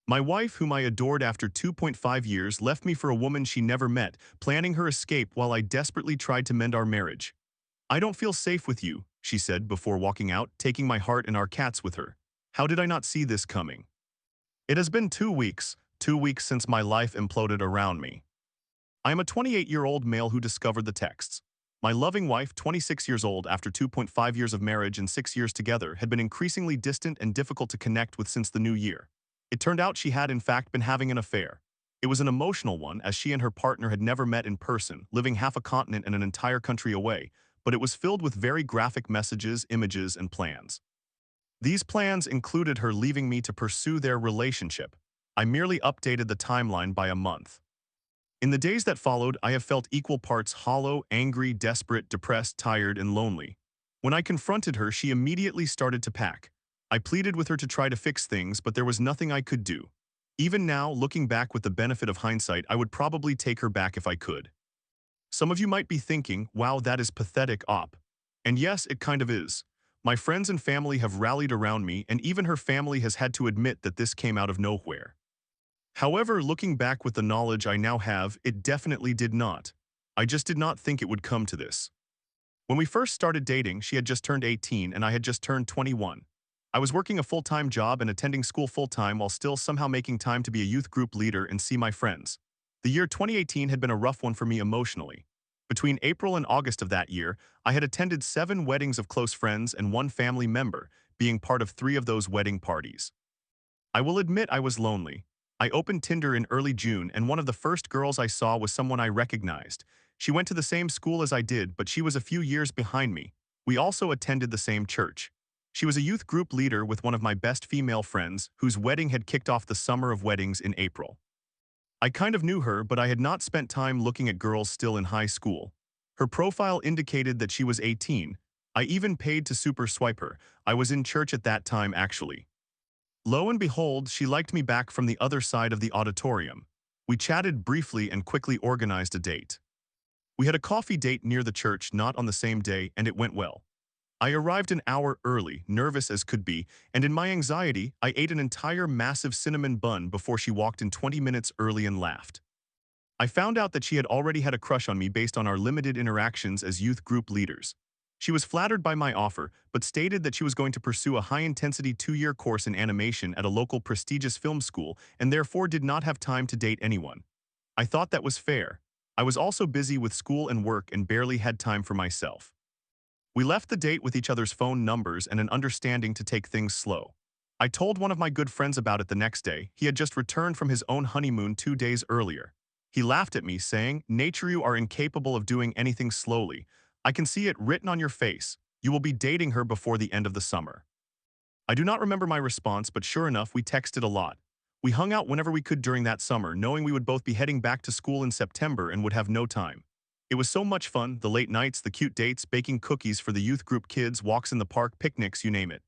My wife, whom I adored after 2.5 years, left me for a woman she never met, planning her escape while I desperately tried to mend our marriage. I don't feel safe with you, she said before walking out, taking my heart and our cats with her. How did I not see this coming? It has been 2 weeks since my life imploded around me. I am a 28-year-old male who discovered the texts. My loving wife, 26 years old after 2.5 years of marriage and 6 years together, had been increasingly distant and difficult to connect with since the new year. It turned out she had in fact been having an affair. It was an emotional one, as she and her partner had never met in person, living half a continent and an entire country away, but it was filled with very graphic messages, images, and plans. These plans included her leaving me to pursue their relationship. I merely updated the timeline by a month. In the days that followed, I have felt equal parts hollow, angry, desperate, depressed, tired, and lonely. When I confronted her, she immediately started to pack. I pleaded with her to try to fix things, but there was nothing I could do. Even now, looking back with the benefit of hindsight, I would probably take her back if I could. Some of you might be thinking, wow, that is pathetic, op. And yes, it kind of is. My friends and family have rallied around me, and even her family has had to admit that this came out of nowhere. However, looking back with the knowledge I now have, it definitely did not. I just did not think it would come to this. When we first started dating, she had just turned 18 and I had just turned 21. I was working a full-time job and attending school full-time while still somehow making time to be a youth group leader and see my friends. The year 2018 had been a rough one for me emotionally. Between April and August of that year, I had attended 7 weddings of close friends and 1 family member, being part of 3 of those wedding parties. I will admit I was lonely. I opened Tinder in early June, and one of the first girls I saw was someone I recognized. She went to the same school as I did, but she was a few years behind me. We also attended the same church. She was a youth group leader with one of my best female friends, whose wedding had kicked off the summer of weddings in April. I kind of knew her, but I had not spent time looking at girls still in high school. Her profile indicated that she was 18. I even paid to super swipe her. I was in church at that time, actually. Lo and behold, she liked me back from the other side of the auditorium. We chatted briefly and quickly organized a date. We had a coffee date near the church, not on the same day, and it went well. I arrived an hour early, nervous as could be, and in my anxiety, I ate an entire massive cinnamon bun before she walked in 20 minutes early and laughed. I found out that she had already had a crush on me based on our limited interactions as youth group leaders. She was flattered by my offer, but stated that she was going to pursue a high-intensity 2-year course in animation at a local prestigious film school and therefore did not have time to date anyone. I thought that was fair. I was also busy with school and work and barely had time for myself. We left the date with each other's phone numbers and an understanding to take things slow. I told one of my good friends about it the next day. He had just returned from his own honeymoon 2 days earlier. He laughed at me, saying, "Nature, you are incapable of doing anything slowly. I can see it written on your face. You will be dating her before the end of the summer." I do not remember my response, but sure enough, we texted a lot. We hung out whenever we could during that summer, knowing we would both be heading back to school in September and would have no time. It was so much fun, the late nights, the cute dates, baking cookies for the youth group kids, walks in the park, picnics, you name it.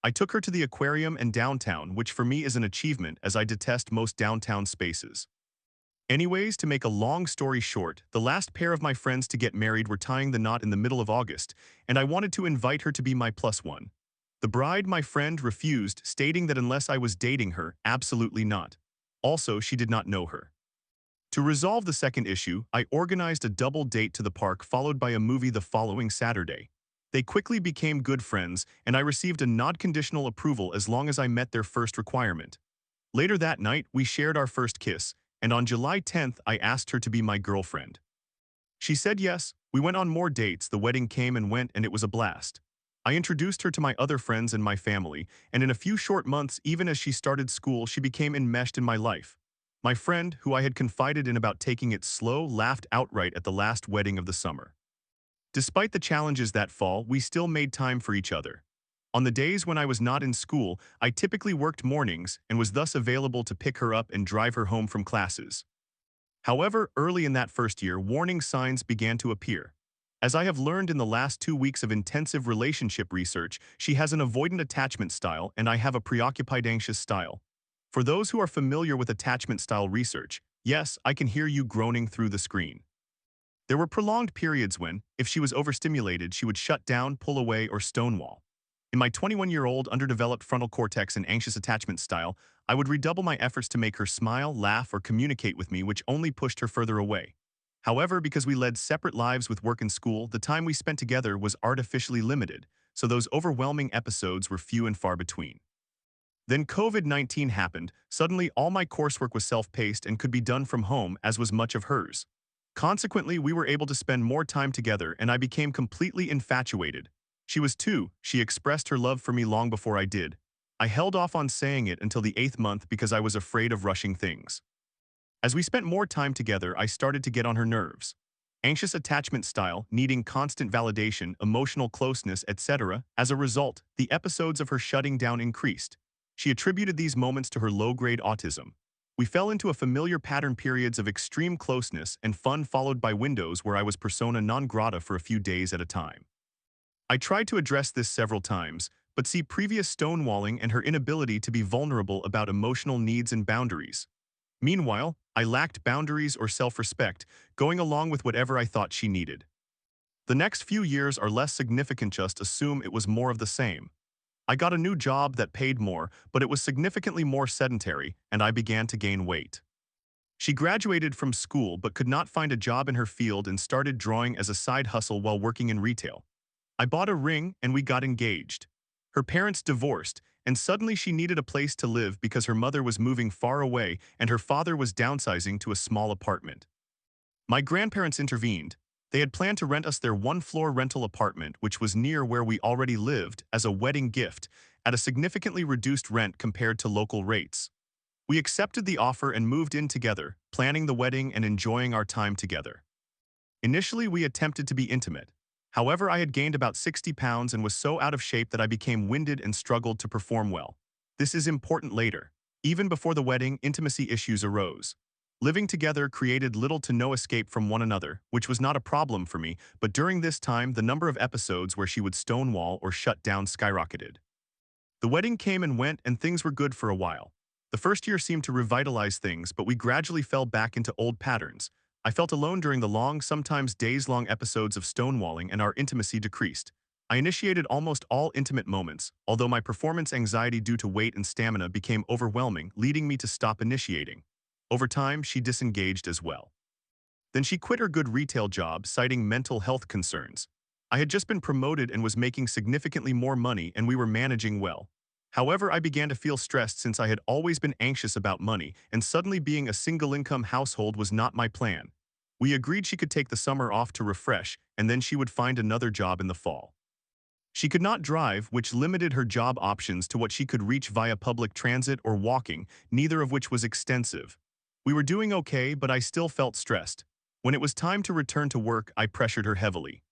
I took her to the aquarium and downtown, which for me is an achievement as I detest most downtown spaces. Anyways, to make a long story short, the last pair of my friends to get married were tying the knot in the middle of August, and I wanted to invite her to be my plus one. The bride, my friend, refused, stating that unless I was dating her, absolutely not. Also, she did not know her. To resolve the second issue, I organized a double date to the park followed by a movie the following Saturday. They quickly became good friends, and I received a non-conditional approval as long as I met their first requirement. Later that night, we shared our first kiss, and on July 10th, I asked her to be my girlfriend. She said yes. We went on more dates, the wedding came and went, and it was a blast. I introduced her to my other friends and my family, and in a few short months, even as she started school, she became enmeshed in my life. My friend, who I had confided in about taking it slow, laughed outright at the last wedding of the summer. Despite the challenges that fall, we still made time for each other. On the days when I was not in school, I typically worked mornings and was thus available to pick her up and drive her home from classes. However, early in that first year, warning signs began to appear. As I have learned in the last 2 weeks of intensive relationship research, she has an avoidant attachment style and I have a preoccupied anxious style. For those who are familiar with attachment style research, yes, I can hear you groaning through the screen. There were prolonged periods when, if she was overstimulated, she would shut down, pull away, or stonewall. In my 21-year-old underdeveloped frontal cortex and anxious attachment style, I would redouble my efforts to make her smile, laugh, or communicate with me, which only pushed her further away. However, because we led separate lives with work and school, the time we spent together was artificially limited, so those overwhelming episodes were few and far between. Then COVID-19 happened. Suddenly, all my coursework was self-paced and could be done from home, as was much of hers. Consequently, we were able to spend more time together, and I became completely infatuated. She was too. She expressed her love for me long before I did. I held off on saying it until the 8th month because I was afraid of rushing things. As we spent more time together, I started to get on her nerves. Anxious attachment style, needing constant validation, emotional closeness, etc. As a result, the episodes of her shutting down increased. She attributed these moments to her low-grade autism. We fell into a familiar pattern, periods of extreme closeness and fun followed by windows where I was persona non grata for a few days at a time. I tried to address this several times, but see previous stonewalling and her inability to be vulnerable about emotional needs and boundaries. Meanwhile, I lacked boundaries or self-respect, going along with whatever I thought she needed. The next few years are less significant, just assume it was more of the same. I got a new job that paid more, but it was significantly more sedentary, and I began to gain weight. She graduated from school but could not find a job in her field and started drawing as a side hustle while working in retail. I bought a ring and we got engaged. Her parents divorced, and suddenly she needed a place to live because her mother was moving far away and her father was downsizing to a small apartment. My grandparents intervened. They had planned to rent us their one-floor rental apartment, which was near where we already lived, as a wedding gift, at a significantly reduced rent compared to local rates. We accepted the offer and moved in together, planning the wedding and enjoying our time together. Initially, we attempted to be intimate. However, I had gained about 60 pounds and was so out of shape that I became winded and struggled to perform well. This is important later. Even before the wedding, intimacy issues arose. Living together created little to no escape from one another, which was not a problem for me, but during this time, the number of episodes where she would stonewall or shut down skyrocketed. The wedding came and went, and things were good for a while. The first year seemed to revitalize things, but we gradually fell back into old patterns. I felt alone during the long, sometimes days-long episodes of stonewalling, and our intimacy decreased. I initiated almost all intimate moments, although my performance anxiety due to weight and stamina became overwhelming, leading me to stop initiating. Over time, she disengaged as well. Then she quit her good retail job, citing mental health concerns. I had just been promoted and was making significantly more money, and we were managing well. However, I began to feel stressed since I had always been anxious about money, and suddenly being a single-income household was not my plan. We agreed she could take the summer off to refresh, and then she would find another job in the fall. She could not drive, which limited her job options to what she could reach via public transit or walking, neither of which was extensive. We were doing okay, but I still felt stressed. When it was time to return to work, I pressured her heavily.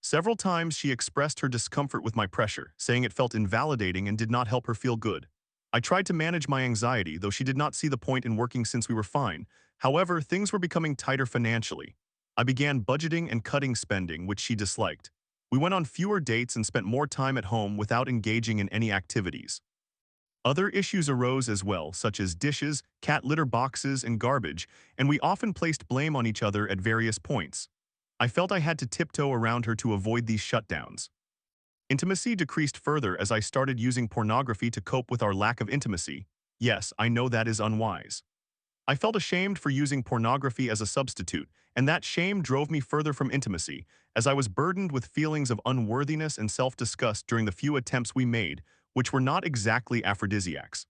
Several times she expressed her discomfort with my pressure, saying it felt invalidating and did not help her feel good. I tried to manage my anxiety, though she did not see the point in working since we were fine. However, things were becoming tighter financially. I began budgeting and cutting spending, which she disliked. We went on fewer dates and spent more time at home without engaging in any activities. Other issues arose as well, such as dishes, cat litter boxes, and garbage, and we often placed blame on each other at various points. I felt I had to tiptoe around her to avoid these shutdowns. Intimacy decreased further as I started using pornography to cope with our lack of intimacy. Yes, I know that is unwise. I felt ashamed for using pornography as a substitute, and that shame drove me further from intimacy, as I was burdened with feelings of unworthiness and self-disgust during the few attempts we made, which were not exactly aphrodisiacs.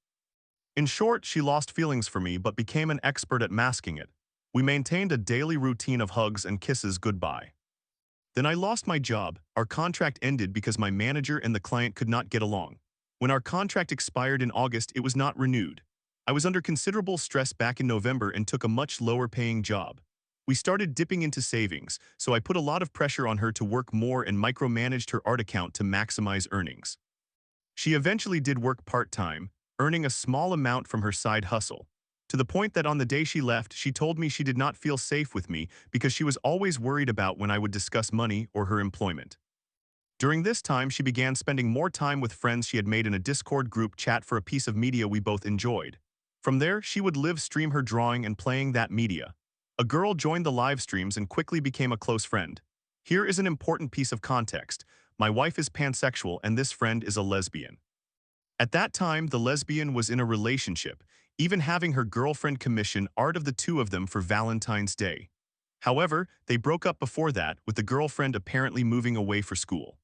In short, she lost feelings for me but became an expert at masking it. We maintained a daily routine of hugs and kisses goodbye. Then I lost my job. Our contract ended because my manager and the client could not get along. When our contract expired in August, it was not renewed. I was under considerable stress back in November and took a much lower-paying job. We started dipping into savings, so I put a lot of pressure on her to work more and micromanaged her art account to maximize earnings. She eventually did work part-time, earning a small amount from her side hustle, to the point that on the day she left, she told me she did not feel safe with me because she was always worried about when I would discuss money or her employment. During this time, she began spending more time with friends she had made in a Discord group chat for a piece of media we both enjoyed. From there, she would live stream her drawing and playing that media. A girl joined the live streams and quickly became a close friend. Here is an important piece of context. my wife is pansexual and this friend is a lesbian. At that time, the lesbian was in a relationship, even having her girlfriend commission art of the two of them for Valentine's Day. However, they broke up before that, with the girlfriend apparently moving away for school.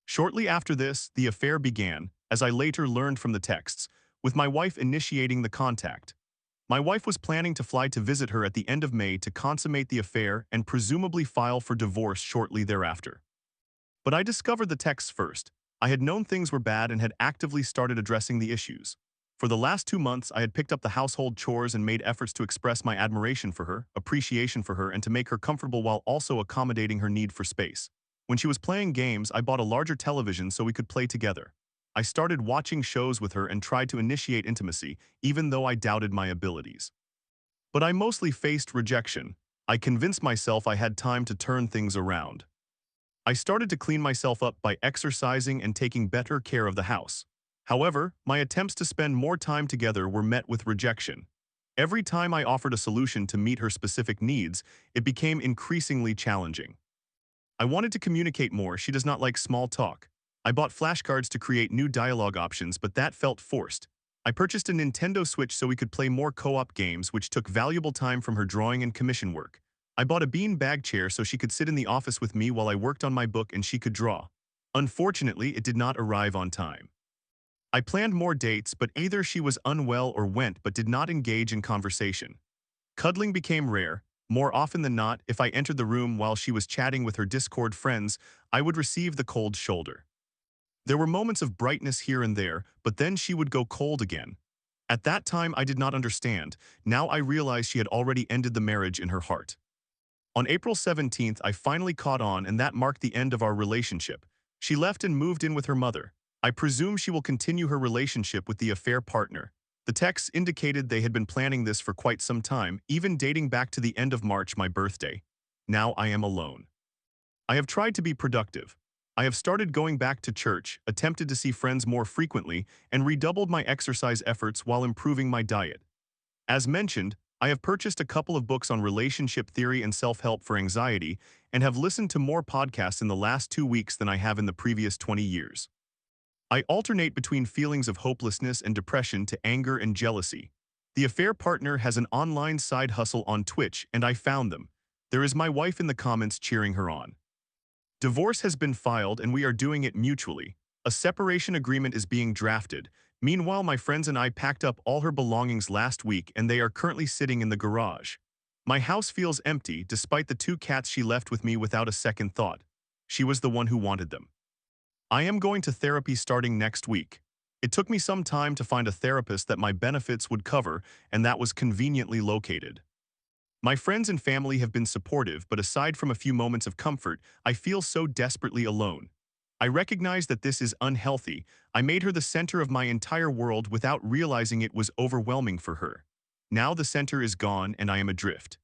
Shortly after this, the affair began, as I later learned from the texts, with my wife initiating the contact. My wife was planning to fly to visit her at the end of May to consummate the affair and presumably file for divorce shortly thereafter. But I discovered the texts first. I had known things were bad and had actively started addressing the issues. For the last 2 months, I had picked up the household chores and made efforts to express my admiration for her, appreciation for her, and to make her comfortable while also accommodating her need for space. When she was playing games, I bought a larger television so we could play together. I started watching shows with her and tried to initiate intimacy, even though I doubted my abilities. But I mostly faced rejection. I convinced myself I had time to turn things around. I started to clean myself up by exercising and taking better care of the house. However, my attempts to spend more time together were met with rejection. Every time I offered a solution to meet her specific needs, it became increasingly challenging. I wanted to communicate more. She does not like small talk. I bought flashcards to create new dialogue options, but that felt forced. I purchased a Nintendo Switch so we could play more co-op games, which took valuable time from her drawing and commission work. I bought a bean bag chair so she could sit in the office with me while I worked on my book and she could draw. Unfortunately, it did not arrive on time. I planned more dates, but either she was unwell or went but did not engage in conversation. Cuddling became rare. More often than not, if I entered the room while she was chatting with her Discord friends, I would receive the cold shoulder. There were moments of brightness here and there, but then she would go cold again. At that time, I did not understand. Now I realized she had already ended the marriage in her heart. On April 17th, I finally caught on, and that marked the end of our relationship. She left and moved in with her mother. I presume she will continue her relationship with the affair partner. The texts indicated they had been planning this for quite some time, even dating back to the end of March, my birthday. Now I am alone. I have tried to be productive. I have started going back to church, attempted to see friends more frequently, and redoubled my exercise efforts while improving my diet. As mentioned, I have purchased a couple of books on relationship theory and self-help for anxiety, and have listened to more podcasts in the last 2 weeks than I have in the previous 20 years. I alternate between feelings of hopelessness and depression to anger and jealousy. The affair partner has an online side hustle on Twitch, and I found them. There is my wife in the comments cheering her on. Divorce has been filed and we are doing it mutually. A separation agreement is being drafted. Meanwhile, my friends and I packed up all her belongings last week and they are currently sitting in the garage. My house feels empty despite the 2 cats she left with me without a second thought. She was the one who wanted them. I am going to therapy starting next week. It took me some time to find a therapist that my benefits would cover, and that was conveniently located. My friends and family have been supportive, but aside from a few moments of comfort, I feel so desperately alone. I recognize that this is unhealthy. I made her the center of my entire world without realizing it was overwhelming for her. Now the center is gone and I am adrift.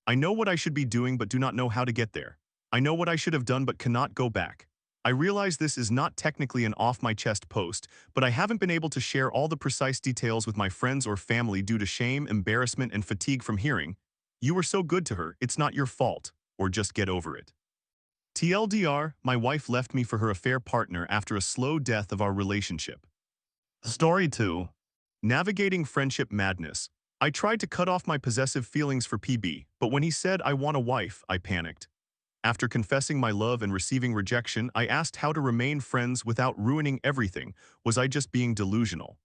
I know what I should be doing but do not know how to get there. I know what I should have done but cannot go back. I realize this is not technically an off-my-chest post, but I haven't been able to share all the precise details with my friends or family due to shame, embarrassment, and fatigue from hearing, "You were so good to her, it's not your fault," or "just get over it." TLDR, my wife left me for her affair partner after a slow death of our relationship. Story 2. Navigating friendship madness. I tried to cut off my possessive feelings for PB, but when he said I want a wife, I panicked. After confessing my love and receiving rejection, I asked how to remain friends without ruining everything. Was I just being delusional?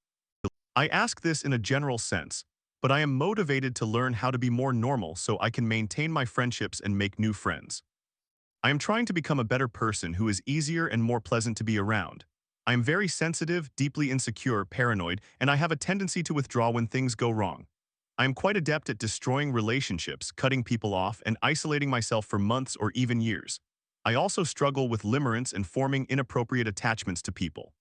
I ask this in a general sense, but I am motivated to learn how to be more normal so I can maintain my friendships and make new friends. I am trying to become a better person who is easier and more pleasant to be around. I am very sensitive, deeply insecure, paranoid, and I have a tendency to withdraw when things go wrong. I am quite adept at destroying relationships, cutting people off, and isolating myself for months or even years. I also struggle with limerence and forming inappropriate attachments to people.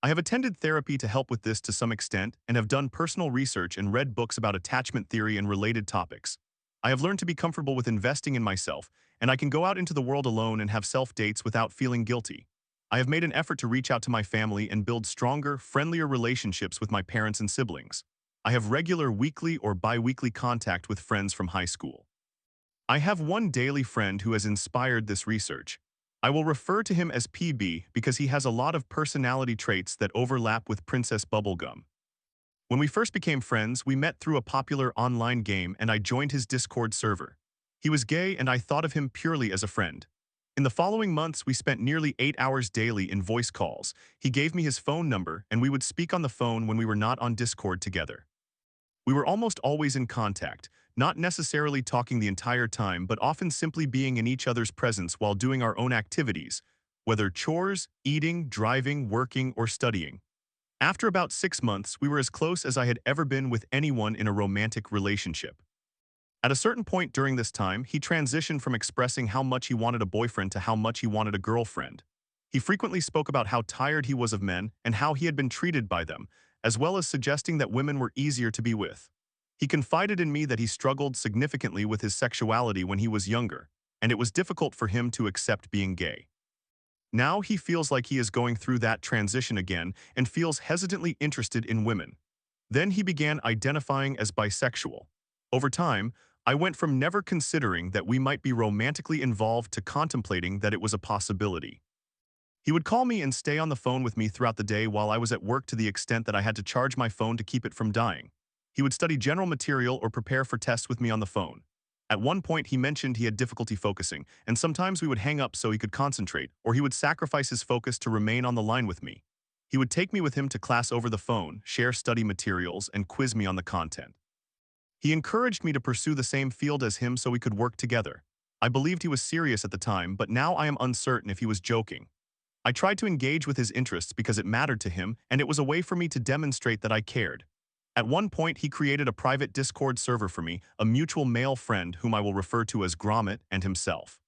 I have attended therapy to help with this to some extent and have done personal research and read books about attachment theory and related topics. I have learned to be comfortable with investing in myself, and I can go out into the world alone and have self-dates without feeling guilty. I have made an effort to reach out to my family and build stronger, friendlier relationships with my parents and siblings. I have regular weekly or bi-weekly contact with friends from high school. I have one daily friend who has inspired this research. I will refer to him as PB because he has a lot of personality traits that overlap with Princess Bubblegum. When we first became friends, we met through a popular online game and I joined his Discord server. He was gay and I thought of him purely as a friend. In the following months, we spent nearly 8 hours daily in voice calls. He gave me his phone number and we would speak on the phone when we were not on Discord together. We were almost always in contact, not necessarily talking the entire time, but often simply being in each other's presence while doing our own activities, whether chores, eating, driving, working, or studying. After about 6 months, we were as close as I had ever been with anyone in a romantic relationship. At a certain point during this time, he transitioned from expressing how much he wanted a boyfriend to how much he wanted a girlfriend. He frequently spoke about how tired he was of men and how he had been treated by them, as well as suggesting that women were easier to be with. He confided in me that he struggled significantly with his sexuality when he was younger, and it was difficult for him to accept being gay. Now he feels like he is going through that transition again and feels hesitantly interested in women. Then he began identifying as bisexual. Over time, I went from never considering that we might be romantically involved to contemplating that it was a possibility. He would call me and stay on the phone with me throughout the day while I was at work to the extent that I had to charge my phone to keep it from dying. He would study general material or prepare for tests with me on the phone. At one point, he mentioned he had difficulty focusing, and sometimes we would hang up so he could concentrate, or he would sacrifice his focus to remain on the line with me. He would take me with him to class over the phone, share study materials, and quiz me on the content. He encouraged me to pursue the same field as him so we could work together. I believed he was serious at the time, but now I am uncertain if he was joking. I tried to engage with his interests because it mattered to him, and it was a way for me to demonstrate that I cared. At one point, he created a private Discord server for me, a mutual male friend whom I will refer to as Gromit and himself.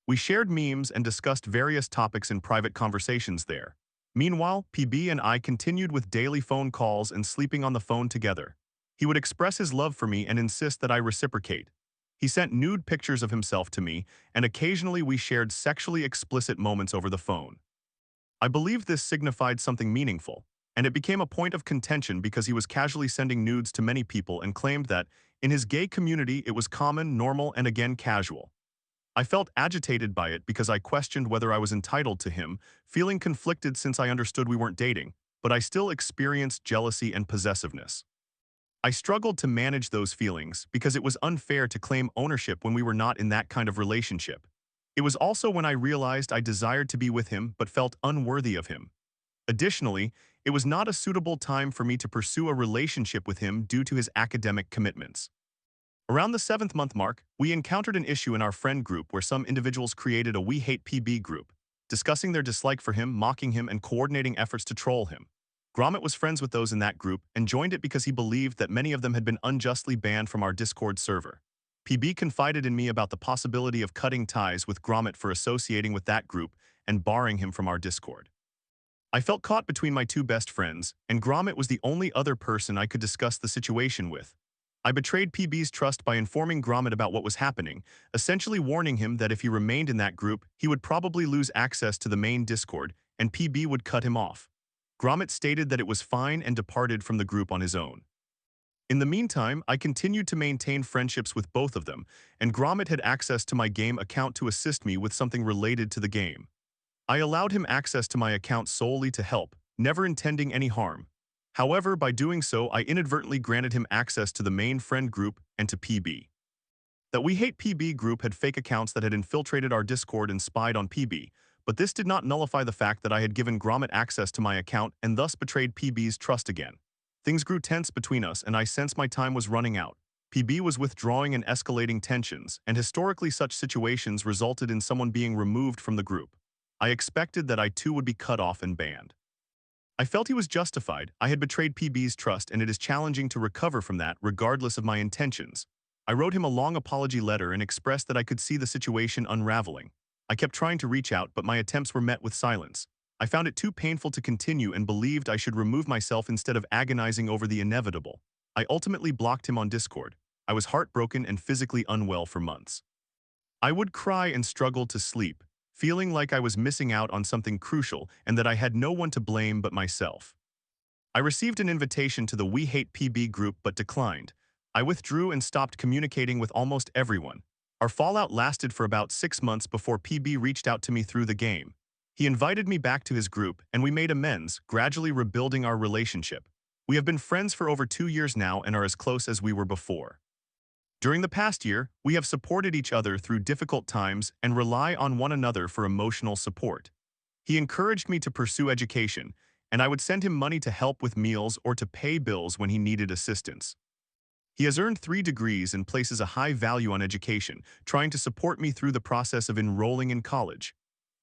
We shared memes and discussed various topics in private conversations there. Meanwhile, PB and I continued with daily phone calls and sleeping on the phone together. He would express his love for me and insist that I reciprocate. He sent nude pictures of himself to me, and occasionally we shared sexually explicit moments over the phone. I believed this signified something meaningful, and it became a point of contention because he was casually sending nudes to many people and claimed that, in his gay community, it was common, normal, and again casual. I felt agitated by it because I questioned whether I was entitled to him, feeling conflicted since I understood we weren't dating, but I still experienced jealousy and possessiveness. I struggled to manage those feelings because it was unfair to claim ownership when we were not in that kind of relationship. It was also when I realized I desired to be with him but felt unworthy of him. Additionally, it was not a suitable time for me to pursue a relationship with him due to his academic commitments. Around the 7th month mark, we encountered an issue in our friend group where some individuals created a We Hate PB group, discussing their dislike for him, mocking him, and coordinating efforts to troll him. Gromit was friends with those in that group and joined it because he believed that many of them had been unjustly banned from our Discord server. PB confided in me about the possibility of cutting ties with Gromit for associating with that group and barring him from our Discord. I felt caught between my two best friends, and Gromit was the only other person I could discuss the situation with. I betrayed PB's trust by informing Gromit about what was happening, essentially warning him that if he remained in that group, he would probably lose access to the main Discord, and PB would cut him off. Gromit stated that it was fine and departed from the group on his own. In the meantime, I continued to maintain friendships with both of them, and Gromit had access to my game account to assist me with something related to the game. I allowed him access to my account solely to help, never intending any harm. However, by doing so, I inadvertently granted him access to the main friend group and to PB. That We Hate PB group had fake accounts that had infiltrated our Discord and spied on PB, but this did not nullify the fact that I had given Gromit access to my account and thus betrayed PB's trust again. Things grew tense between us and I sensed my time was running out. PB was withdrawing and escalating tensions, and historically such situations resulted in someone being removed from the group. I expected that I too would be cut off and banned. I felt he was justified. I had betrayed PB's trust and it is challenging to recover from that regardless of my intentions. I wrote him a long apology letter and expressed that I could see the situation unraveling. I kept trying to reach out, but my attempts were met with silence. I found it too painful to continue and believed I should remove myself instead of agonizing over the inevitable. I ultimately blocked him on Discord. I was heartbroken and physically unwell for months. I would cry and struggle to sleep, feeling like I was missing out on something crucial and that I had no one to blame but myself. I received an invitation to the We Hate PB group but declined. I withdrew and stopped communicating with almost everyone. Our fallout lasted for about 6 months before PB reached out to me through the game. He invited me back to his group, and we made amends, gradually rebuilding our relationship. We have been friends for over 2 years now and are as close as we were before. During the past year, we have supported each other through difficult times and rely on one another for emotional support. He encouraged me to pursue education, and I would send him money to help with meals or to pay bills when he needed assistance. He has earned 3 degrees and places a high value on education, trying to support me through the process of enrolling in college.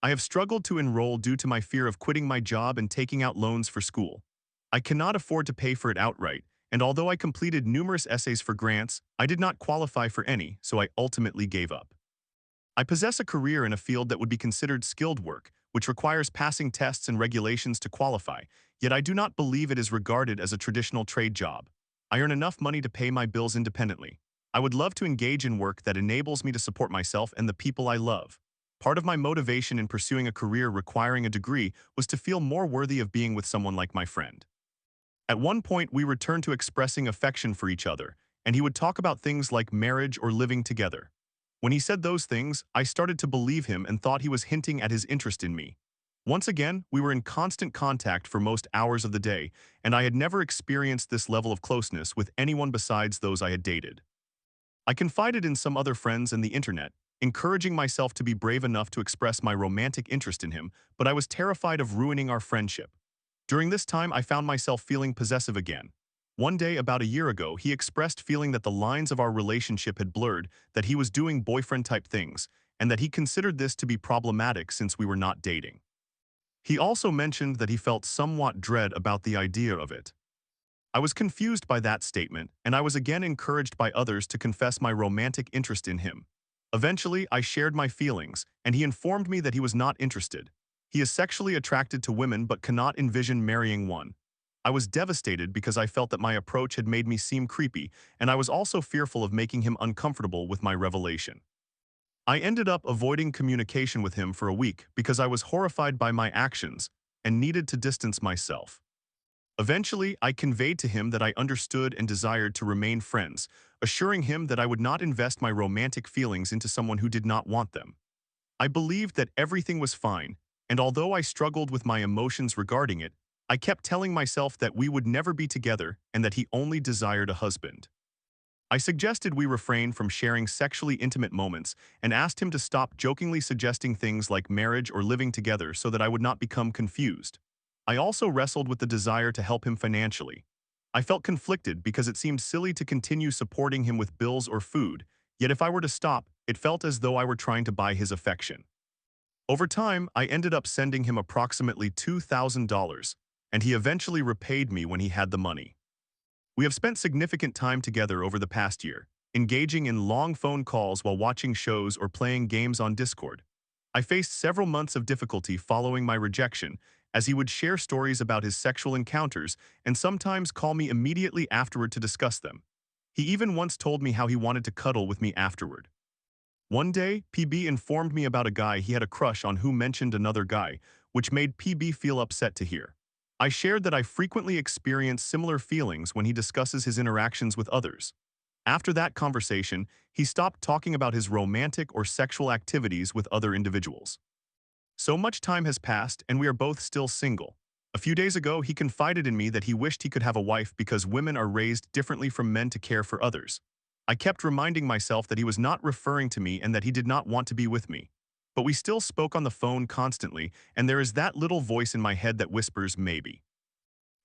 I have struggled to enroll due to my fear of quitting my job and taking out loans for school. I cannot afford to pay for it outright, and although I completed numerous essays for grants, I did not qualify for any, so I ultimately gave up. I possess a career in a field that would be considered skilled work, which requires passing tests and regulations to qualify, yet I do not believe it is regarded as a traditional trade job. I earn enough money to pay my bills independently. I would love to engage in work that enables me to support myself and the people I love. Part of my motivation in pursuing a career requiring a degree was to feel more worthy of being with someone like my friend. At one point, we returned to expressing affection for each other, and he would talk about things like marriage or living together. When he said those things, I started to believe him and thought he was hinting at his interest in me. Once again, we were in constant contact for most hours of the day, and I had never experienced this level of closeness with anyone besides those I had dated. I confided in some other friends and the internet, encouraging myself to be brave enough to express my romantic interest in him, but I was terrified of ruining our friendship. During this time, I found myself feeling possessive again. One day, about a year ago, he expressed feeling that the lines of our relationship had blurred, that he was doing boyfriend-type things, and that he considered this to be problematic since we were not dating. He also mentioned that he felt somewhat dread about the idea of it. I was confused by that statement, and I was again encouraged by others to confess my romantic interest in him. Eventually, I shared my feelings, and he informed me that he was not interested. He is sexually attracted to women but cannot envision marrying one. I was devastated because I felt that my approach had made me seem creepy, and I was also fearful of making him uncomfortable with my revelation. I ended up avoiding communication with him for a week because I was horrified by my actions and needed to distance myself. Eventually, I conveyed to him that I understood and desired to remain friends, assuring him that I would not invest my romantic feelings into someone who did not want them. I believed that everything was fine, and although I struggled with my emotions regarding it, I kept telling myself that we would never be together and that he only desired a husband. I suggested we refrain from sharing sexually intimate moments and asked him to stop jokingly suggesting things like marriage or living together so that I would not become confused. I also wrestled with the desire to help him financially. I felt conflicted because it seemed silly to continue supporting him with bills or food, yet if I were to stop, it felt as though I were trying to buy his affection. Over time, I ended up sending him approximately $2,000, and he eventually repaid me when he had the money. We have spent significant time together over the past year, engaging in long phone calls while watching shows or playing games on Discord. I faced several months of difficulty following my rejection, as he would share stories about his sexual encounters and sometimes call me immediately afterward to discuss them. He even once told me how he wanted to cuddle with me afterward. One day, PB informed me about a guy he had a crush on who mentioned another guy, which made PB feel upset to hear. I shared that I frequently experience similar feelings when he discusses his interactions with others. After that conversation, he stopped talking about his romantic or sexual activities with other individuals. So much time has passed and we are both still single. A few days ago, he confided in me that he wished he could have a wife because women are raised differently from men to care for others. I kept reminding myself that he was not referring to me and that he did not want to be with me. But we still spoke on the phone constantly, and there is that little voice in my head that whispers maybe.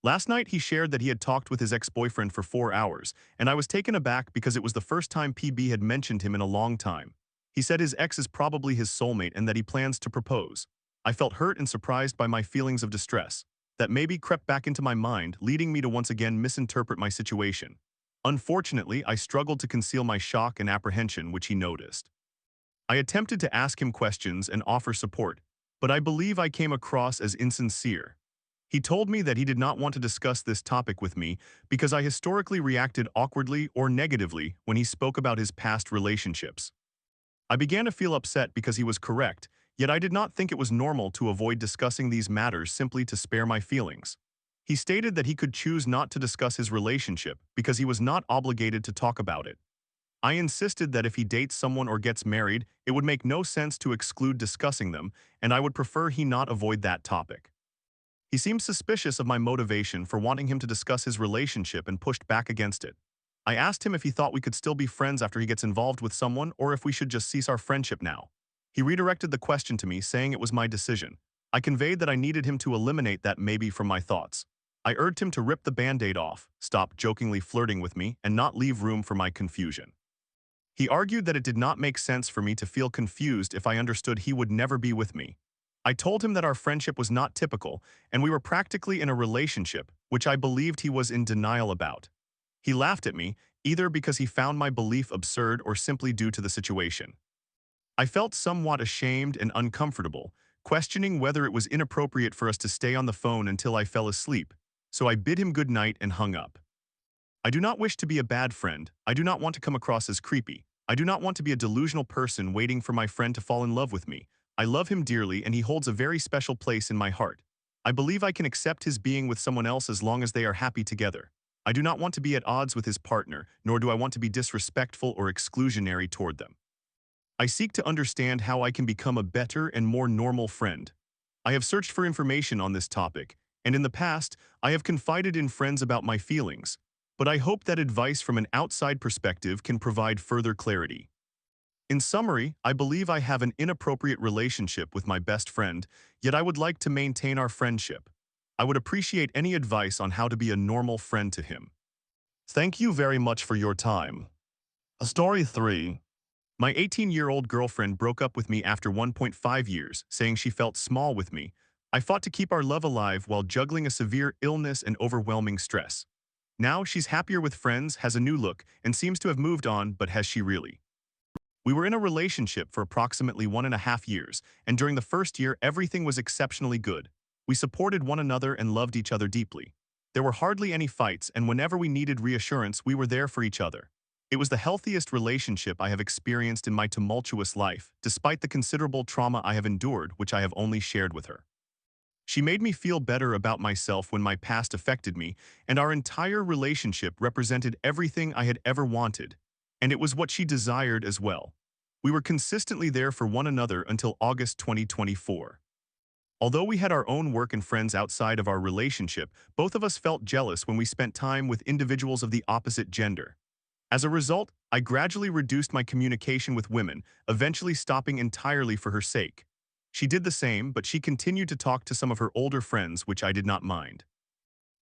Last night, he shared that he had talked with his ex-boyfriend for 4 hours, and I was taken aback because it was the first time PB had mentioned him in a long time. He said his ex is probably his soulmate and that he plans to propose. I felt hurt and surprised by my feelings of distress. That maybe crept back into my mind, leading me to once again misinterpret my situation. Unfortunately, I struggled to conceal my shock and apprehension, which he noticed. I attempted to ask him questions and offer support, but I believe I came across as insincere. He told me that he did not want to discuss this topic with me because I historically reacted awkwardly or negatively when he spoke about his past relationships. I began to feel upset because he was correct, yet I did not think it was normal to avoid discussing these matters simply to spare my feelings. He stated that he could choose not to discuss his relationship because he was not obligated to talk about it. I insisted that if he dates someone or gets married, it would make no sense to exclude discussing them, and I would prefer he not avoid that topic. He seemed suspicious of my motivation for wanting him to discuss his relationship and pushed back against it. I asked him if he thought we could still be friends after he gets involved with someone or if we should just cease our friendship now. He redirected the question to me, saying it was my decision. I conveyed that I needed him to eliminate that maybe from my thoughts. I urged him to rip the band-aid off, stop jokingly flirting with me, and not leave room for my confusion. He argued that it did not make sense for me to feel confused if I understood he would never be with me. I told him that our friendship was not typical, and we were practically in a relationship, which I believed he was in denial about. He laughed at me, either because he found my belief absurd or simply due to the situation. I felt somewhat ashamed and uncomfortable, questioning whether it was inappropriate for us to stay on the phone until I fell asleep, so I bid him good night and hung up. I do not wish to be a bad friend. I do not want to come across as creepy. I do not want to be a delusional person waiting for my friend to fall in love with me. I love him dearly and he holds a very special place in my heart. I believe I can accept his being with someone else as long as they are happy together. I do not want to be at odds with his partner, nor do I want to be disrespectful or exclusionary toward them. I seek to understand how I can become a better and more normal friend. I have searched for information on this topic, and in the past, I have confided in friends about my feelings, but I hope that advice from an outside perspective can provide further clarity. In summary, I believe I have an inappropriate relationship with my best friend, yet I would like to maintain our friendship. I would appreciate any advice on how to be a normal friend to him. Thank you very much for your time. Story 3. My 18-year-old girlfriend broke up with me after 1.5 years, saying she felt small with me. I fought to keep our love alive while juggling a severe illness and overwhelming stress. Now she's happier with friends, has a new look, and seems to have moved on, but has she really? We were in a relationship for approximately 1.5 years, and during the first year, everything was exceptionally good. We supported one another and loved each other deeply. There were hardly any fights, and whenever we needed reassurance, we were there for each other. It was the healthiest relationship I have experienced in my tumultuous life, despite the considerable trauma I have endured, which I have only shared with her. She made me feel better about myself when my past affected me, and our entire relationship represented everything I had ever wanted, and it was what she desired as well. We were consistently there for one another until August 2024. Although we had our own work and friends outside of our relationship, both of us felt jealous when we spent time with individuals of the opposite gender. As a result, I gradually reduced my communication with women, eventually stopping entirely for her sake. She did the same, but she continued to talk to some of her older friends, which I did not mind.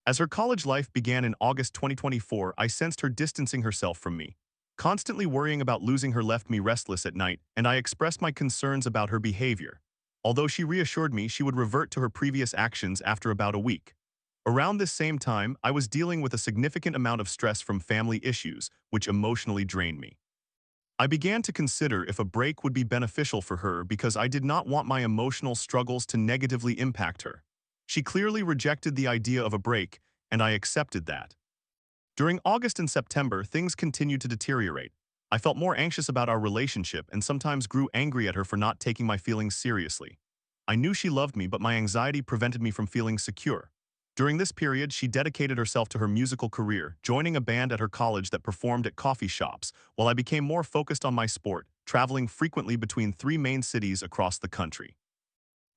As her college life began in August 2024, I sensed her distancing herself from me. Constantly worrying about losing her left me restless at night, and I expressed my concerns about her behavior. Although she reassured me she would revert to her previous actions after about a week. Around this same time, I was dealing with a significant amount of stress from family issues, which emotionally drained me. I began to consider if a break would be beneficial for her because I did not want my emotional struggles to negatively impact her. She clearly rejected the idea of a break, and I accepted that. During August and September, things continued to deteriorate. I felt more anxious about our relationship and sometimes grew angry at her for not taking my feelings seriously. I knew she loved me, but my anxiety prevented me from feeling secure. During this period, she dedicated herself to her musical career, joining a band at her college that performed at coffee shops, while I became more focused on my sport, traveling frequently between 3 main cities across the country.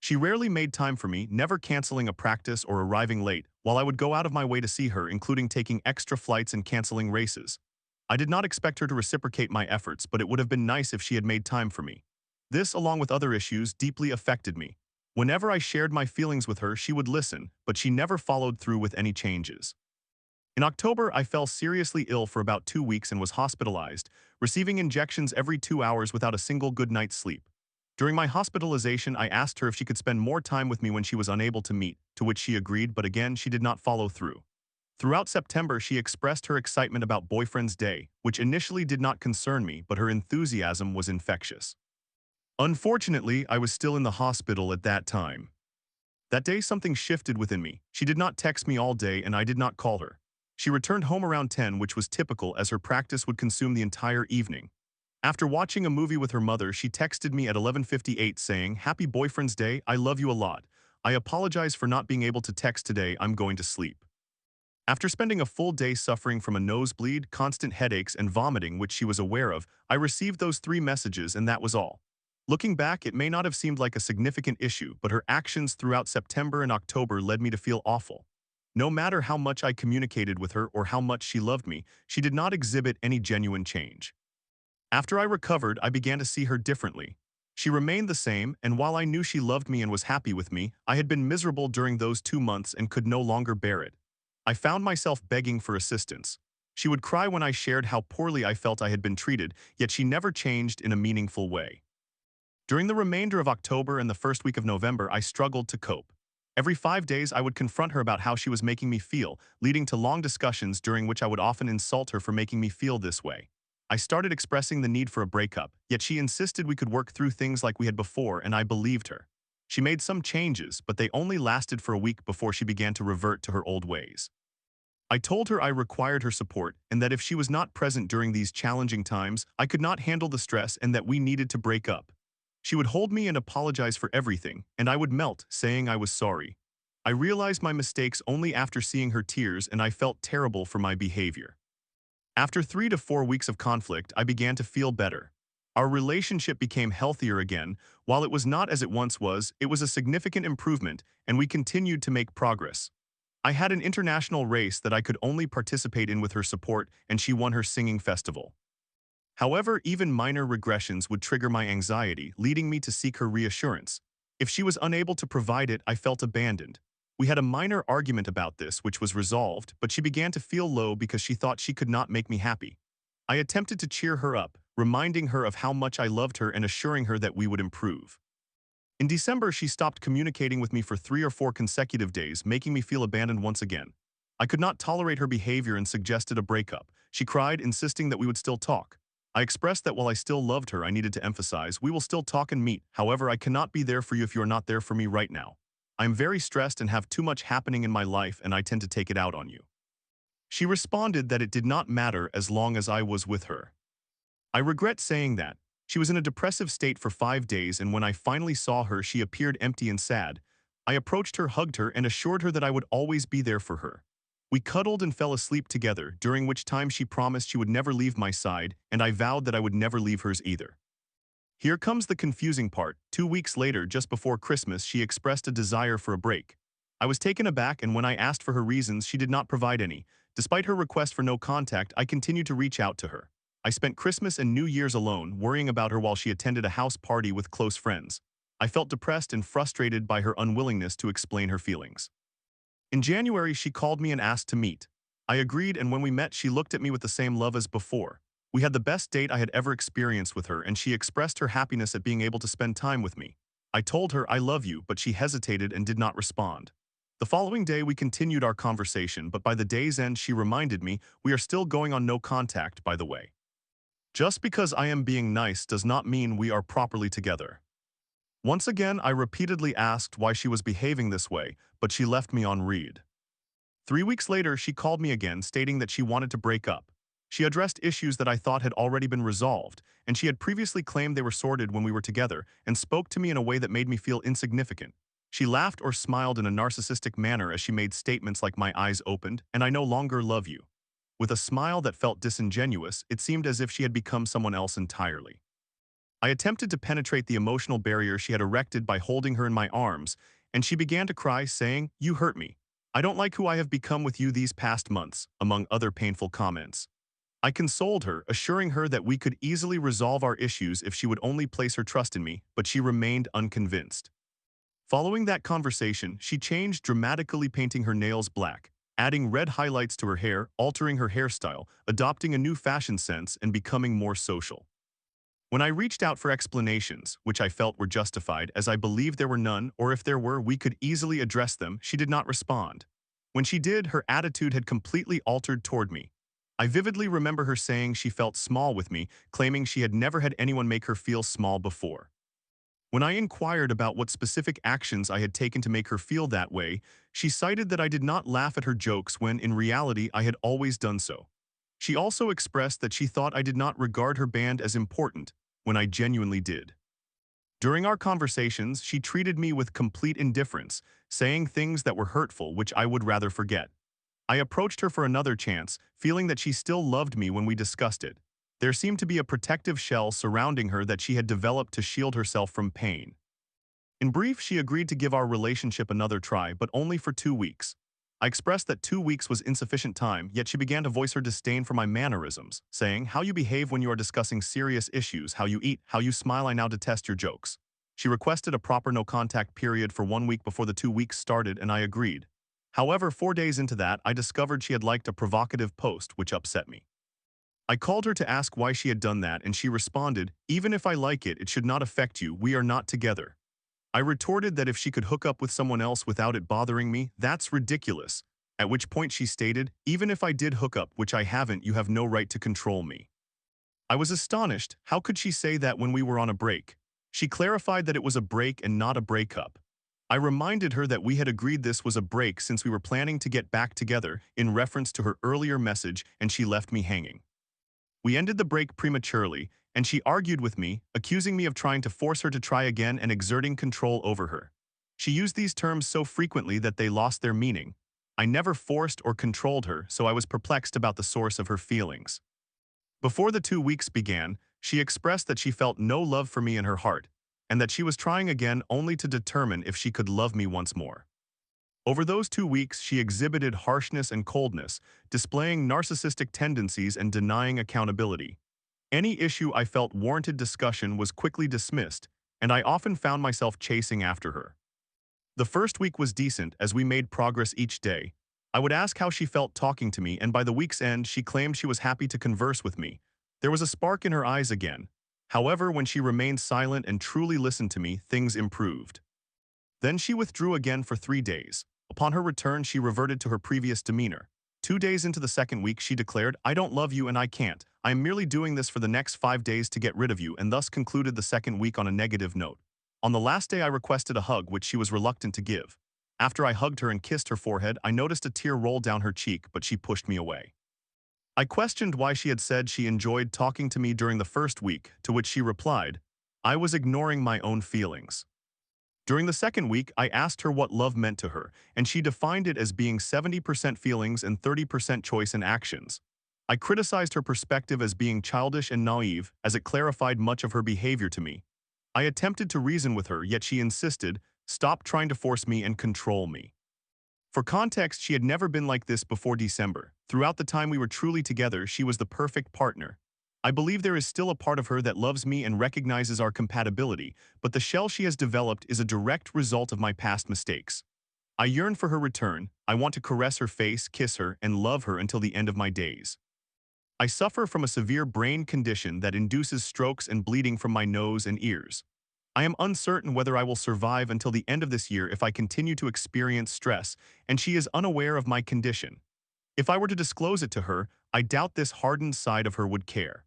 She rarely made time for me, never canceling a practice or arriving late, while I would go out of my way to see her, including taking extra flights and canceling races. I did not expect her to reciprocate my efforts, but it would have been nice if she had made time for me. This, along with other issues, deeply affected me. Whenever I shared my feelings with her, she would listen, but she never followed through with any changes. In October, I fell seriously ill for about 2 weeks and was hospitalized, receiving injections every 2 hours without a single good night's sleep. During my hospitalization, I asked her if she could spend more time with me when she was unable to meet, to which she agreed, but again, she did not follow through. Throughout September, she expressed her excitement about Boyfriend's Day, which initially did not concern me, but her enthusiasm was infectious. Unfortunately, I was still in the hospital at that time. That day, something shifted within me. She did not text me all day, and I did not call her. She returned home around 10, which was typical as her practice would consume the entire evening. After watching a movie with her mother, she texted me at 11:58 saying, "Happy Boyfriend's Day, I love you a lot. I apologize for not being able to text today, I'm going to sleep." After spending a full day suffering from a nosebleed, constant headaches, and vomiting which she was aware of, I received those 3 messages and that was all. Looking back, it may not have seemed like a significant issue, but her actions throughout September and October led me to feel awful. No matter how much I communicated with her or how much she loved me, she did not exhibit any genuine change. After I recovered, I began to see her differently. She remained the same, and while I knew she loved me and was happy with me, I had been miserable during those 2 months and could no longer bear it. I found myself begging for assistance. She would cry when I shared how poorly I felt I had been treated, yet she never changed in a meaningful way. During the remainder of October and the first week of November, I struggled to cope. Every 5 days, I would confront her about how she was making me feel, leading to long discussions during which I would often insult her for making me feel this way. I started expressing the need for a breakup, yet she insisted we could work through things like we had before, and I believed her. She made some changes, but they only lasted for a week before she began to revert to her old ways. I told her I required her support and that if she was not present during these challenging times, I could not handle the stress and that we needed to break up. She would hold me and apologize for everything, and I would melt, saying I was sorry. I realized my mistakes only after seeing her tears, and I felt terrible for my behavior. After 3 to 4 weeks of conflict, I began to feel better. Our relationship became healthier again. While it was not as it once was, it was a significant improvement, and we continued to make progress. I had an international race that I could only participate in with her support, and she won her singing festival. However, even minor regressions would trigger my anxiety, leading me to seek her reassurance. If she was unable to provide it, I felt abandoned. We had a minor argument about this, which was resolved, but she began to feel low because she thought she could not make me happy. I attempted to cheer her up, reminding her of how much I loved her and assuring her that we would improve. In December, she stopped communicating with me for 3 or 4 consecutive days, making me feel abandoned once again. I could not tolerate her behavior and suggested a breakup. She cried, insisting that we would still talk. I expressed that while I still loved her, I needed to emphasize, we will still talk and meet. However, I cannot be there for you if you are not there for me right now. I am very stressed and have too much happening in my life, and I tend to take it out on you. She responded that it did not matter as long as I was with her. I regret saying that. She was in a depressive state for 5 days, and when I finally saw her, she appeared empty and sad. I approached her, hugged her, and assured her that I would always be there for her. We cuddled and fell asleep together, during which time she promised she would never leave my side, and I vowed that I would never leave hers either. Here comes the confusing part. 2 weeks later, just before Christmas, she expressed a desire for a break. I was taken aback, and when I asked for her reasons, she did not provide any. Despite her request for no contact, I continued to reach out to her. I spent Christmas and New Year's alone, worrying about her while she attended a house party with close friends. I felt depressed and frustrated by her unwillingness to explain her feelings. In January, she called me and asked to meet. I agreed, and when we met, she looked at me with the same love as before. We had the best date I had ever experienced with her, and she expressed her happiness at being able to spend time with me. I told her I love you, but she hesitated and did not respond. The following day, we continued our conversation, but by the day's end, she reminded me, we are still going on no contact, by the way. Just because I am being nice does not mean we are properly together. Once again, I repeatedly asked why she was behaving this way, but she left me on read. 3 weeks later, she called me again, stating that she wanted to break up. She addressed issues that I thought had already been resolved, and she had previously claimed they were sorted when we were together, and spoke to me in a way that made me feel insignificant. She laughed or smiled in a narcissistic manner as she made statements like, "My eyes opened, and I no longer love you." With a smile that felt disingenuous, it seemed as if she had become someone else entirely. I attempted to penetrate the emotional barrier she had erected by holding her in my arms, and she began to cry, saying, "You hurt me. I don't like who I have become with you these past months," among other painful comments. I consoled her, assuring her that we could easily resolve our issues if she would only place her trust in me, but she remained unconvinced. Following that conversation, she changed, dramatically painting her nails black, adding red highlights to her hair, altering her hairstyle, adopting a new fashion sense, and becoming more social. When I reached out for explanations, which I felt were justified as I believed there were none, or if there were, we could easily address them, she did not respond. When she did, her attitude had completely altered toward me. I vividly remember her saying she felt small with me, claiming she had never had anyone make her feel small before. When I inquired about what specific actions I had taken to make her feel that way, she cited that I did not laugh at her jokes when, in reality, I had always done so. She also expressed that she thought I did not regard her band as important, when I genuinely did. During our conversations, she treated me with complete indifference, saying things that were hurtful which I would rather forget. I approached her for another chance, feeling that she still loved me when we discussed it. There seemed to be a protective shell surrounding her that she had developed to shield herself from pain. In brief, she agreed to give our relationship another try, but only for 2 weeks. I expressed that 2 weeks was insufficient time, yet she began to voice her disdain for my mannerisms, saying, "How you behave when you are discussing serious issues, how you eat, how you smile, I now detest your jokes." She requested a proper no-contact period for 1 week before the 2 weeks started, and I agreed. However, 4 days into that, I discovered she had liked a provocative post, which upset me. I called her to ask why she had done that, and she responded, "Even if I like it, it should not affect you, we are not together." I retorted that if she could hook up with someone else without it bothering me, that's ridiculous. At which point she stated, "Even if I did hook up, which I haven't, you have no right to control me." I was astonished. How could she say that when we were on a break? She clarified that it was a break and not a breakup. I reminded her that we had agreed this was a break since we were planning to get back together in reference to her earlier message, and she left me hanging. We ended the break prematurely, and she argued with me, accusing me of trying to force her to try again and exerting control over her. She used these terms so frequently that they lost their meaning. I never forced or controlled her, so I was perplexed about the source of her feelings. Before the 2 weeks began, she expressed that she felt no love for me in her heart, and that she was trying again only to determine if she could love me once more. Over those 2 weeks, she exhibited harshness and coldness, displaying narcissistic tendencies and denying accountability. Any issue I felt warranted discussion was quickly dismissed, and I often found myself chasing after her. The first week was decent as we made progress each day. I would ask how she felt talking to me, and by the week's end, she claimed she was happy to converse with me. There was a spark in her eyes again. However, when she remained silent and truly listened to me, things improved. Then she withdrew again for 3 days. Upon her return, she reverted to her previous demeanor. 2 days into the second week, she declared, "I don't love you and I can't. I am merely doing this for the next 5 days to get rid of you," and thus concluded the second week on a negative note. On the last day, I requested a hug, which she was reluctant to give. After I hugged her and kissed her forehead, I noticed a tear roll down her cheek, but she pushed me away. I questioned why she had said she enjoyed talking to me during the first week, to which she replied, "I was ignoring my own feelings." During the second week, I asked her what love meant to her, and she defined it as being 70% feelings and 30% choice and actions. I criticized her perspective as being childish and naive, as it clarified much of her behavior to me. I attempted to reason with her, yet she insisted, "Stop trying to force me and control me." For context, she had never been like this before December. Throughout the time we were truly together, she was the perfect partner. I believe there is still a part of her that loves me and recognizes our compatibility, but the shell she has developed is a direct result of my past mistakes. I yearn for her return. I want to caress her face, kiss her, and love her until the end of my days. I suffer from a severe brain condition that induces strokes and bleeding from my nose and ears. I am uncertain whether I will survive until the end of this year if I continue to experience stress, and she is unaware of my condition. If I were to disclose it to her, I doubt this hardened side of her would care.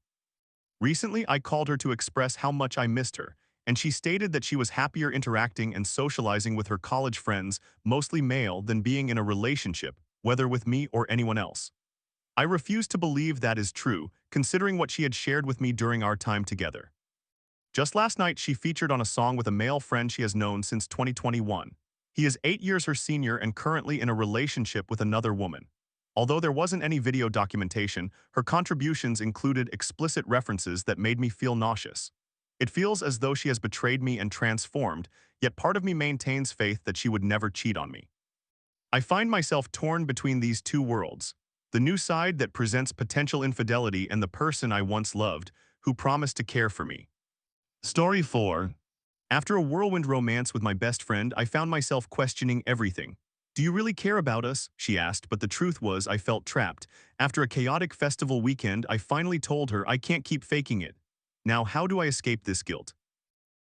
Recently, I called her to express how much I missed her, and she stated that she was happier interacting and socializing with her college friends, mostly male, than being in a relationship, whether with me or anyone else. I refuse to believe that is true, considering what she had shared with me during our time together. Just last night, she featured on a song with a male friend she has known since 2021. He is 8 years her senior and currently in a relationship with another woman. Although there wasn't any video documentation, her contributions included explicit references that made me feel nauseous. It feels as though she has betrayed me and transformed, yet part of me maintains faith that she would never cheat on me. I find myself torn between these two worlds, the new side that presents potential infidelity and the person I once loved, who promised to care for me. Story 4. After a whirlwind romance with my best friend, I found myself questioning everything. "Do you really care about us?" she asked, but the truth was I felt trapped. After a chaotic festival weekend, I finally told her I can't keep faking it. Now, how do I escape this guilt?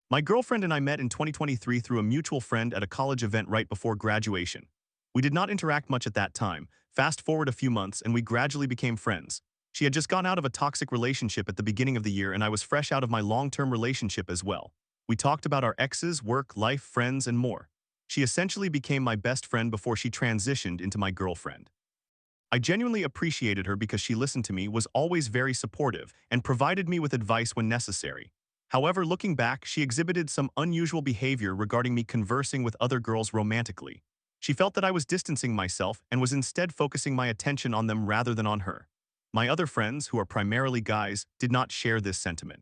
My girlfriend and I met in 2023 through a mutual friend at a college event right before graduation. We did not interact much at that time. Fast forward a few months and we gradually became friends. She had just gone out of a toxic relationship at the beginning of the year and I was fresh out of my long-term relationship as well. We talked about our exes, work, life, friends, and more. She essentially became my best friend before she transitioned into my girlfriend. I genuinely appreciated her because she listened to me, was always very supportive, and provided me with advice when necessary. However, looking back, she exhibited some unusual behavior regarding me conversing with other girls romantically. She felt that I was distancing myself and was instead focusing my attention on them rather than on her. My other friends, who are primarily guys, did not share this sentiment.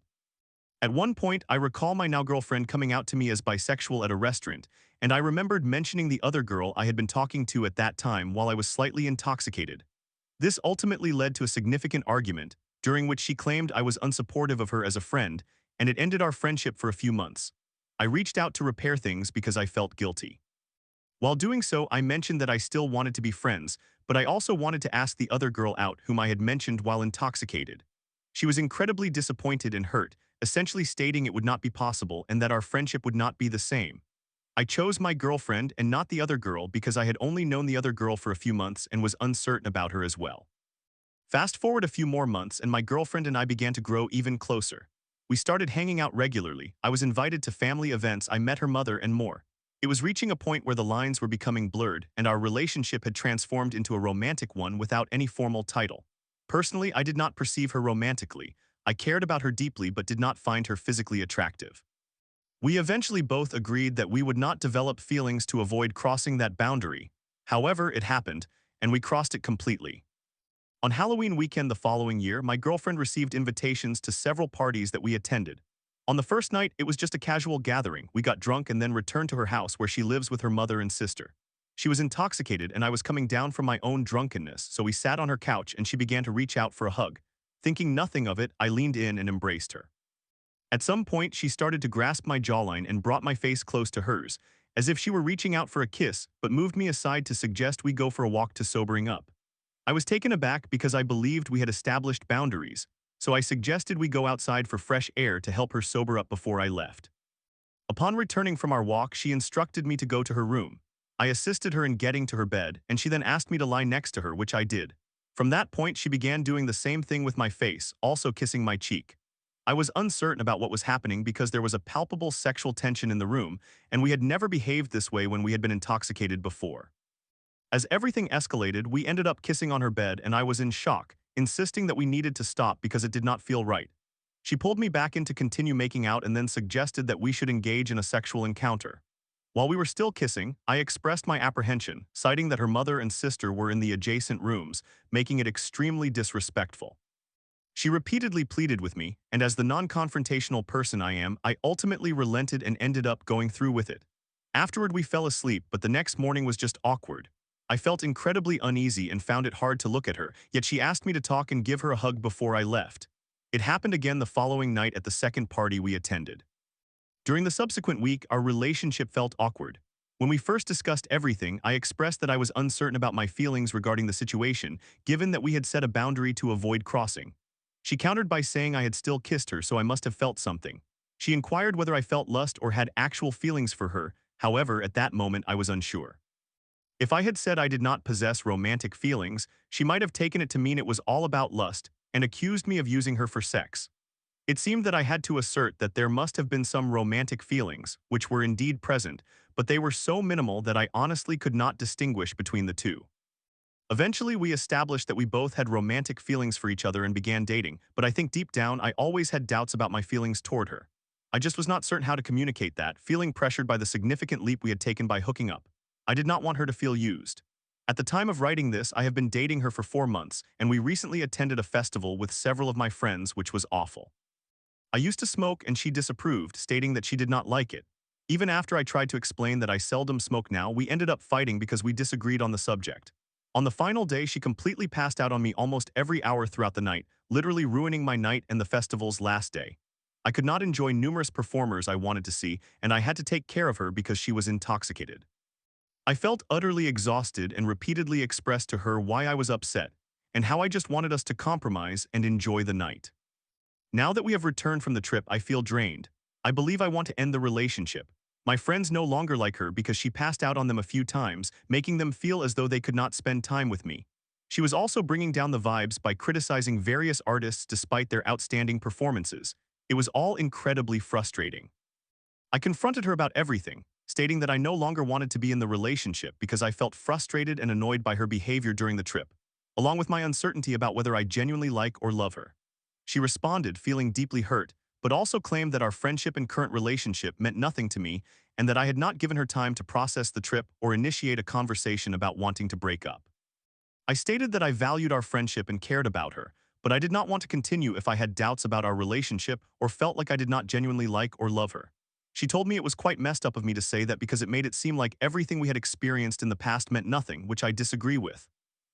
At one point, I recall my now girlfriend coming out to me as bisexual at a restaurant, and I remembered mentioning the other girl I had been talking to at that time while I was slightly intoxicated. This ultimately led to a significant argument, during which she claimed I was unsupportive of her as a friend, and it ended our friendship for a few months. I reached out to repair things because I felt guilty. While doing so, I mentioned that I still wanted to be friends, but I also wanted to ask the other girl out whom I had mentioned while intoxicated. She was incredibly disappointed and hurt, essentially stating it would not be possible and that our friendship would not be the same. I chose my girlfriend and not the other girl because I had only known the other girl for a few months and was uncertain about her as well. Fast forward a few more months and my girlfriend and I began to grow even closer. We started hanging out regularly, I was invited to family events, I met her mother and more. It was reaching a point where the lines were becoming blurred and our relationship had transformed into a romantic one without any formal title. Personally, I did not perceive her romantically. I cared about her deeply but did not find her physically attractive. We eventually both agreed that we would not develop feelings to avoid crossing that boundary. However, it happened, and we crossed it completely. On Halloween weekend the following year, my girlfriend received invitations to several parties that we attended. On the first night, it was just a casual gathering. We got drunk and then returned to her house where she lives with her mother and sister. She was intoxicated and I was coming down from my own drunkenness, so we sat on her couch and she began to reach out for a hug. Thinking nothing of it, I leaned in and embraced her. At some point, she started to grasp my jawline and brought my face close to hers, as if she were reaching out for a kiss, but moved me aside to suggest we go for a walk to sobering up. I was taken aback because I believed we had established boundaries, so I suggested we go outside for fresh air to help her sober up before I left. Upon returning from our walk, she instructed me to go to her room. I assisted her in getting to her bed, and she then asked me to lie next to her, which I did. From that point, she began doing the same thing with my face, also kissing my cheek. I was uncertain about what was happening because there was a palpable sexual tension in the room, and we had never behaved this way when we had been intoxicated before. As everything escalated, we ended up kissing on her bed and I was in shock, insisting that we needed to stop because it did not feel right. She pulled me back in to continue making out and then suggested that we should engage in a sexual encounter. While we were still kissing, I expressed my apprehension, citing that her mother and sister were in the adjacent rooms, making it extremely disrespectful. She repeatedly pleaded with me, and as the non-confrontational person I am, I ultimately relented and ended up going through with it. Afterward, we fell asleep, but the next morning was just awkward. I felt incredibly uneasy and found it hard to look at her, yet she asked me to talk and give her a hug before I left. It happened again the following night at the second party we attended. During the subsequent week, our relationship felt awkward. When we first discussed everything, I expressed that I was uncertain about my feelings regarding the situation, given that we had set a boundary to avoid crossing. She countered by saying I had still kissed her, so I must have felt something. She inquired whether I felt lust or had actual feelings for her, however, at that moment I was unsure. If I had said I did not possess romantic feelings, she might have taken it to mean it was all about lust and accused me of using her for sex. It seemed that I had to assert that there must have been some romantic feelings, which were indeed present, but they were so minimal that I honestly could not distinguish between the two. Eventually, we established that we both had romantic feelings for each other and began dating, but I think deep down I always had doubts about my feelings toward her. I just was not certain how to communicate that, feeling pressured by the significant leap we had taken by hooking up. I did not want her to feel used. At the time of writing this, I have been dating her for 4 months, and we recently attended a festival with several of my friends, which was awful. I used to smoke and she disapproved, stating that she did not like it. Even after I tried to explain that I seldom smoke now, we ended up fighting because we disagreed on the subject. On the final day, she completely passed out on me almost every hour throughout the night, literally ruining my night and the festival's last day. I could not enjoy numerous performers I wanted to see, and I had to take care of her because she was intoxicated. I felt utterly exhausted and repeatedly expressed to her why I was upset and how I just wanted us to compromise and enjoy the night. Now that we have returned from the trip, I feel drained. I believe I want to end the relationship. My friends no longer like her because she passed out on them a few times, making them feel as though they could not spend time with me. She was also bringing down the vibes by criticizing various artists despite their outstanding performances. It was all incredibly frustrating. I confronted her about everything, stating that I no longer wanted to be in the relationship because I felt frustrated and annoyed by her behavior during the trip, along with my uncertainty about whether I genuinely like or love her. She responded, feeling deeply hurt, but also claimed that our friendship and current relationship meant nothing to me and that I had not given her time to process the trip or initiate a conversation about wanting to break up. I stated that I valued our friendship and cared about her, but I did not want to continue if I had doubts about our relationship or felt like I did not genuinely like or love her. She told me it was quite messed up of me to say that because it made it seem like everything we had experienced in the past meant nothing, which I disagree with.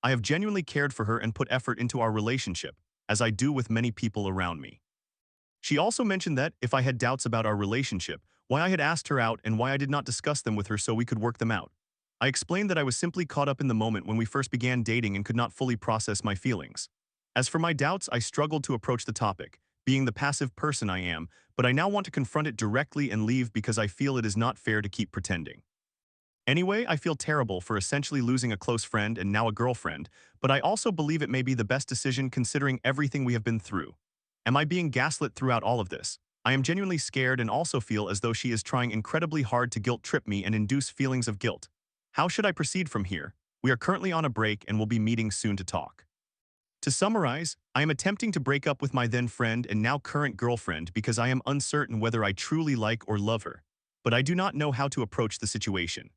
I have genuinely cared for her and put effort into our relationship, as I do with many people around me. She also mentioned that, if I had doubts about our relationship, why I had asked her out and why I did not discuss them with her so we could work them out. I explained that I was simply caught up in the moment when we first began dating and could not fully process my feelings. As for my doubts, I struggled to approach the topic, being the passive person I am, but I now want to confront it directly and leave because I feel it is not fair to keep pretending. Anyway, I feel terrible for essentially losing a close friend and now a girlfriend, but I also believe it may be the best decision considering everything we have been through. Am I being gaslit throughout all of this? I am genuinely scared and also feel as though she is trying incredibly hard to guilt-trip me and induce feelings of guilt. How should I proceed from here? We are currently on a break and will be meeting soon to talk. To summarize, I am attempting to break up with my then friend and now current girlfriend because I am uncertain whether I truly like or love her. But I do not know how to approach the situation.